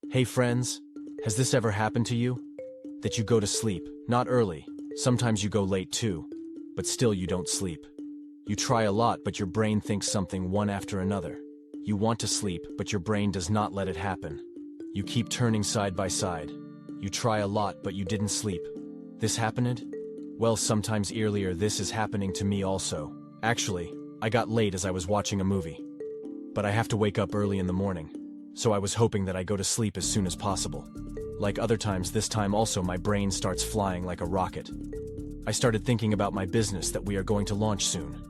Hey friends, has this ever happened to you? That you go to sleep, not early, sometimes you go late too, but still you don't sleep. You try a lot but your brain thinks something one after another. You want to sleep but your brain does not let it happen. You keep turning side by side. You try a lot but you didn't sleep. This happened? Well, sometimes earlier this is happening to me also. Actually, I got late as I was watching a movie. But I have to wake up early in the morning. So I was hoping that I go to sleep as soon as possible. Like other times, this time also my brain starts flying like a rocket. I started thinking about my business that we are going to launch soon.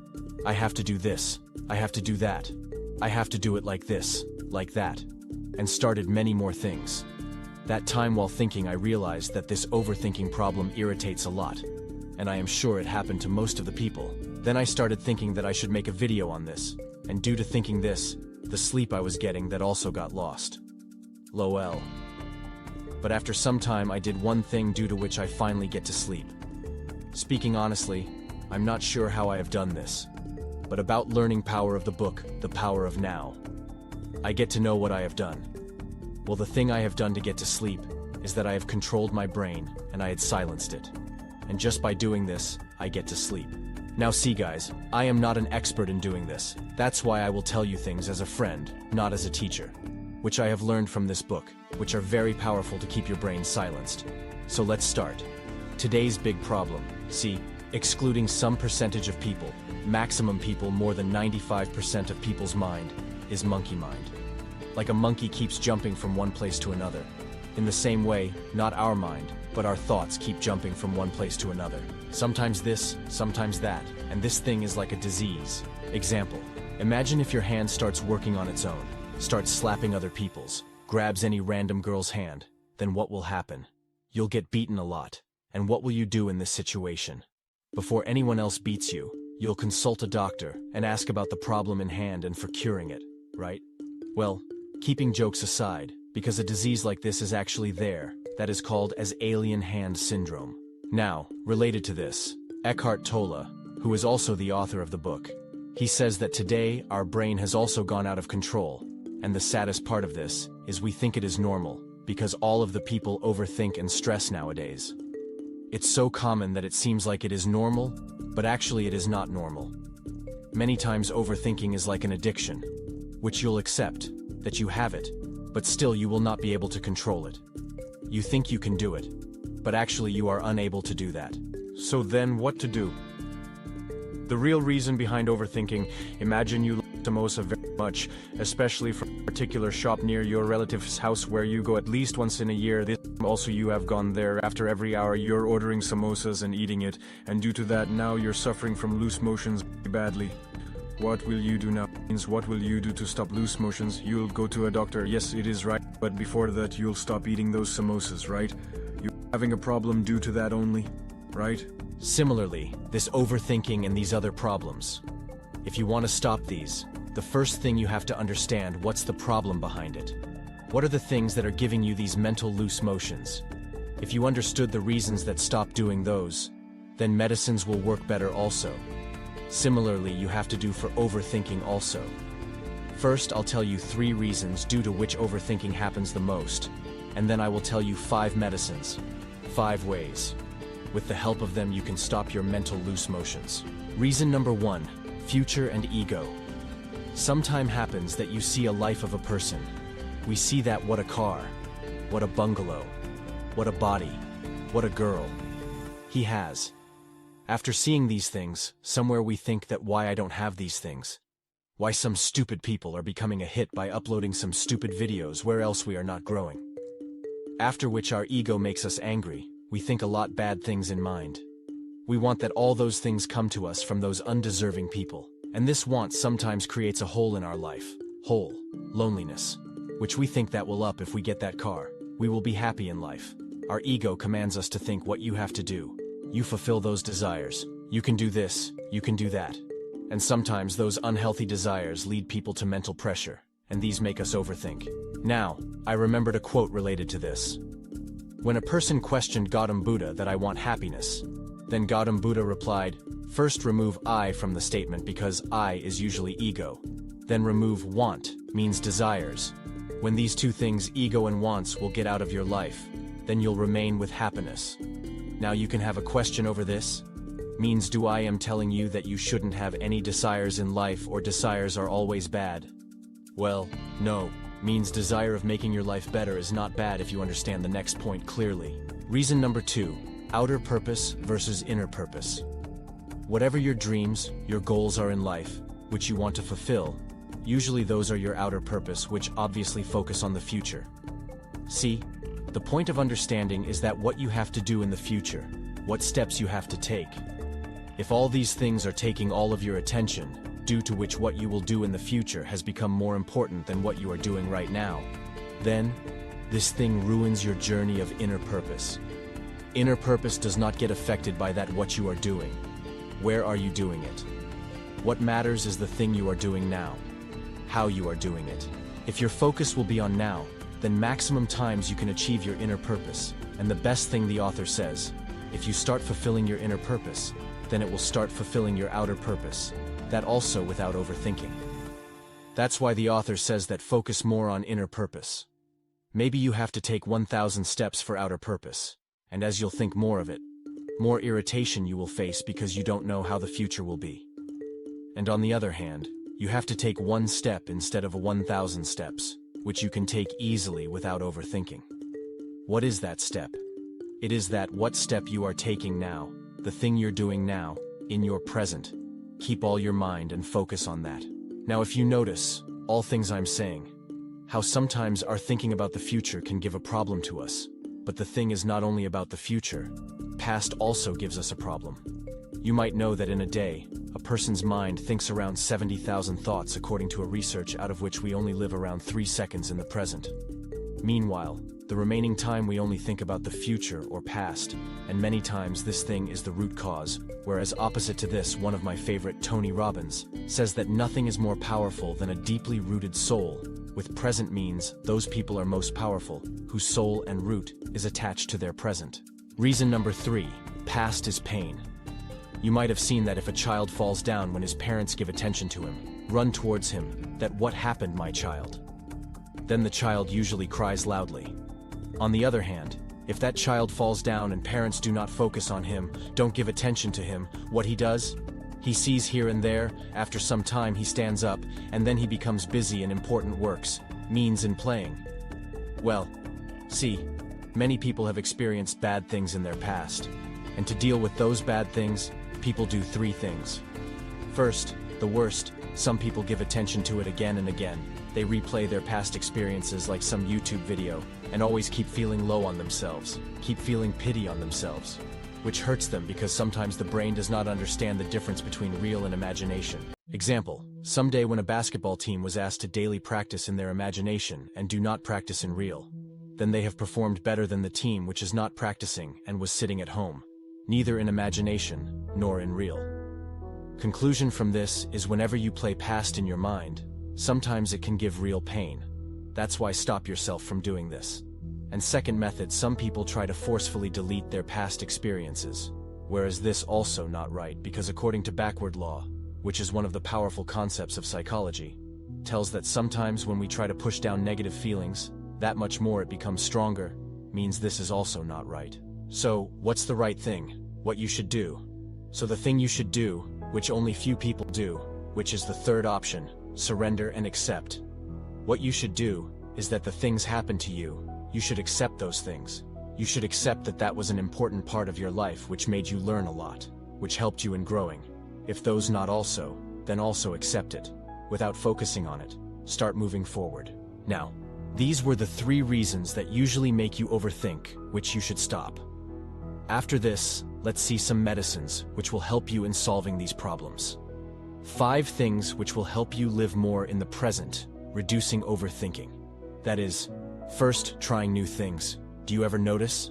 I have to do this, I have to do that, I have to do it like this, like that, and started many more things. That time while thinking I realized that this overthinking problem irritates a lot, and I am sure it happened to most of the people. Then I started thinking that I should make a video on this, and due to thinking this, the sleep I was getting that also got lost. Lol. But after some time I did one thing due to which I finally get to sleep. Speaking honestly, I'm not sure how I have done this, but about learning power of the book, The Power of Now. I get to know what I have done. Well, the thing I have done to get to sleep is that I have controlled my brain and I had silenced it. And just by doing this, I get to sleep. Now see guys, I am not an expert in doing this. That's why I will tell you things as a friend, not as a teacher, which I have learned from this book, which are very powerful to keep your brain silenced. So let's start. Today's big problem, see, excluding some percentage of people, maximum people, more than 95% of people's mind, is monkey mind. Like a monkey keeps jumping from one place to another. In the same way, not our mind, but our thoughts keep jumping from one place to another. Sometimes this, sometimes that, and this thing is like a disease. Example, imagine if your hand starts working on its own, starts slapping other people's, grabs any random girl's hand, then what will happen? You'll get beaten a lot. And what will you do in this situation? Before anyone else beats you, you'll consult a doctor and ask about the problem in hand and for curing it, right? Well, keeping jokes aside, because a disease like this is actually there, that is called as alien hand syndrome. Now, related to this, Eckhart Tolle, who is also the author of the book, he says that today our brain has also gone out of control, and the saddest part of this is we think it is normal, because all of the people overthink and stress nowadays. It's so common that it seems like it is normal, but actually it is not normal. Many times overthinking is like an addiction, which you'll accept, that you have it, but still you will not be able to control it. You think you can do it, but actually you are unable to do that. So then what to do? The real reason behind overthinking, imagine you like samosa very much, especially from a particular shop near your relative's house where you go at least once in a year. This also you have gone there after every hour you're ordering samosas and eating it, and due to that now you're suffering from loose motions badly. What will you do now? What will you do to stop loose motions? You'll go to a doctor, yes it is right, but before that you'll stop eating those samosas, right? You're having a problem due to that only, right? Similarly, this overthinking and these other problems. If you want to stop these, the first thing you have to understand what's the problem behind it. What are the things that are giving you these mental loose motions? If you understood the reasons that stop doing those, then medicines will work better also. Similarly, you have to do for overthinking also. First, I'll tell you 3 reasons due to which overthinking happens the most, and then I will tell you 5 medicines, 5 ways. With the help of them you can stop your mental loose motions. Reason number 1, future and ego. Sometime happens that you see a life of a person. We see that what a car, what a bungalow, what a body, what a girl he has. After seeing these things, somewhere we think that why I don't have these things. Why some stupid people are becoming a hit by uploading some stupid videos where else we are not growing. After which our ego makes us angry, we think a lot bad things in mind. We want that all those things come to us from those undeserving people. And this want sometimes creates a hole in our life. Hole, loneliness, which we think that will up if we get that car. We will be happy in life. Our ego commands us to think what you have to do. You fulfill those desires. You can do this, you can do that. And sometimes those unhealthy desires lead people to mental pressure, and these make us overthink. Now, I remembered a quote related to this. When a person questioned Gautam Buddha that I want happiness, then Gautam Buddha replied, first remove I from the statement because I is usually ego. Then remove want, means desires. When these two things, ego and wants, will get out of your life, then you'll remain with happiness. Now you can have a question over this. Means do I am telling you that you shouldn't have any desires in life, or desires are always bad? Well, no. Means desire of making your life better is not bad if you understand the next point clearly. Reason number 2, outer purpose versus inner purpose. Whatever your dreams, your goals are in life, which you want to fulfill, usually those are your outer purpose, which obviously focus on the future. See, the point of understanding is that what you have to do in the future, what steps you have to take. If all these things are taking all of your attention, due to which what you will do in the future has become more important than what you are doing right now, then this thing ruins your journey of inner purpose. Inner purpose does not get affected by that what you are doing. Where are you doing it? What matters is the thing you are doing now. How you are doing it. If your focus will be on now, then maximum times you can achieve your inner purpose. And the best thing the author says, if you start fulfilling your inner purpose, then it will start fulfilling your outer purpose. That also without overthinking. That's why the author says that focus more on inner purpose. Maybe you have to take 1,000 steps for outer purpose. And as you'll think more of it, more irritation you will face because you don't know how the future will be. And on the other hand, you have to take 1 step instead of 1,000 steps, which you can take easily without overthinking. What is that step? It is that what step you are taking now, the thing you're doing now, in your present. Keep all your mind and focus on that. Now if you notice, all things I'm saying, how sometimes our thinking about the future can give a problem to us. But the thing is not only about the future, past also gives us a problem. You might know that in a day, a person's mind thinks around 70,000 thoughts according to a research, out of which we only live around 3 seconds in the present. Meanwhile, the remaining time we only think about the future or past, and many times this thing is the root cause, whereas opposite to this, one of my favorite, Tony Robbins, says that nothing is more powerful than a deeply rooted soul. With present means, those people are most powerful, whose soul and root is attached to their present. Reason number 3, past is pain. You might have seen that if a child falls down when his parents give attention to him, run towards him, that what happened, my child? Then the child usually cries loudly. On the other hand, if that child falls down and parents do not focus on him, don't give attention to him, what he does? He sees here and there, after some time he stands up, and then he becomes busy in important works, means in playing. Well, see, many people have experienced bad things in their past, and to deal with those bad things, people do 3 things. First, the worst, some people give attention to it again and again. They replay their past experiences like some YouTube video, and always keep feeling low on themselves, keep feeling pity on themselves, which hurts them because sometimes the brain does not understand the difference between real and imagination. Example, someday when a basketball team was asked to daily practice in their imagination and do not practice in real, then they have performed better than the team which is not practicing and was sitting at home, neither in imagination nor in real. Conclusion from this is whenever you play past in your mind, sometimes it can give real pain. That's why stop yourself from doing this. And second method, some people try to forcefully delete their past experiences, whereas this also not right, because according to backward law, which is one of the powerful concepts of psychology, tells that sometimes when we try to push down negative feelings, that much more it becomes stronger, means this is also not right. So, what's the right thing? What you should do? So the thing you should do, which only few people do, which is the third option, surrender and accept. What you should do is that the things happen to you, you should accept those things. You should accept that that was an important part of your life which made you learn a lot, which helped you in growing. If those not also, then also accept it. Without focusing on it, start moving forward. Now, these were the 3 reasons that usually make you overthink, which you should stop. After this, let's see some medicines which will help you in solving these problems. 5 things which will help you live more in the present, reducing overthinking. That is, first, trying new things. Do you ever notice?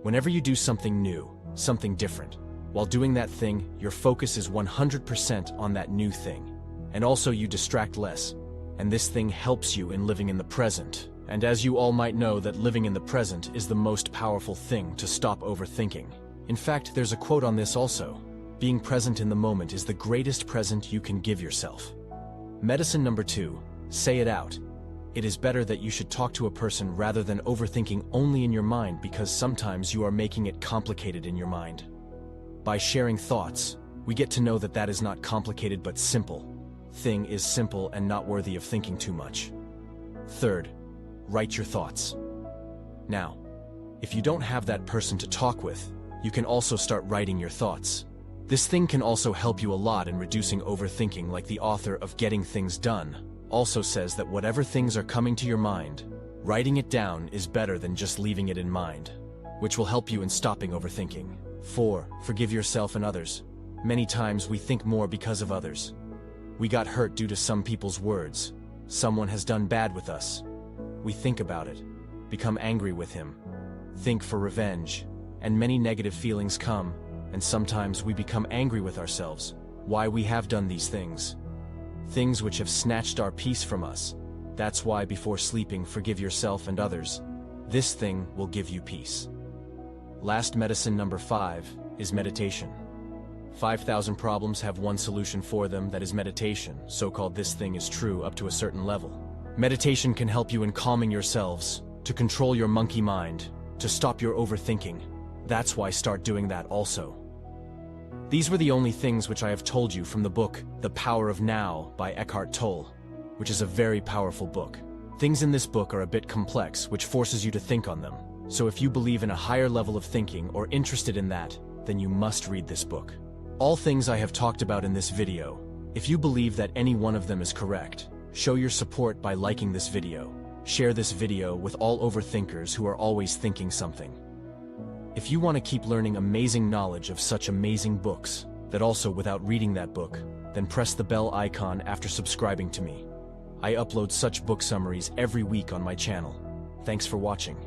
Whenever you do something new, something different, while doing that thing, your focus is 100% on that new thing. And also you distract less. And this thing helps you in living in the present. And as you all might know that living in the present is the most powerful thing to stop overthinking. In fact, there's a quote on this also. Being present in the moment is the greatest present you can give yourself. Medicine number 2, say it out. It is better that you should talk to a person rather than overthinking only in your mind, because sometimes you are making it complicated in your mind. By sharing thoughts, we get to know that that is not complicated but simple. Thing is simple and not worthy of thinking too much. Third, write your thoughts. Now, if you don't have that person to talk with, you can also start writing your thoughts. This thing can also help you a lot in reducing overthinking, like the author of Getting Things Done also says that whatever things are coming to your mind, writing it down is better than just leaving it in mind, which will help you in stopping overthinking. 4. Forgive yourself and others. Many times we think more because of others. We got hurt due to some people's words. Someone has done bad with us. We think about it, become angry with him, think for revenge, and many negative feelings come, and sometimes we become angry with ourselves, why we have done these things. Things which have snatched our peace from us. That's why before sleeping, forgive yourself and others. This thing will give you peace. Last medicine number 5 is meditation. 5,000 problems have one solution for them, that is meditation. So-called this thing is true up to a certain level. Meditation can help you in calming yourselves, to control your monkey mind, to stop your overthinking. That's why start doing that also. These were the only things which I have told you from the book The Power of Now by Eckhart Tolle, which is a very powerful book. Things in this book are a bit complex, which forces you to think on them. So if you believe in a higher level of thinking or interested in that, then you must read this book. All things I have talked about in this video, if you believe that any one of them is correct, show your support by liking this video. Share this video with all overthinkers who are always thinking something. If you want to keep learning amazing knowledge of such amazing books, that also without reading that book, then press the bell icon after subscribing to me. I upload such book summaries every week on my channel. Thanks for watching.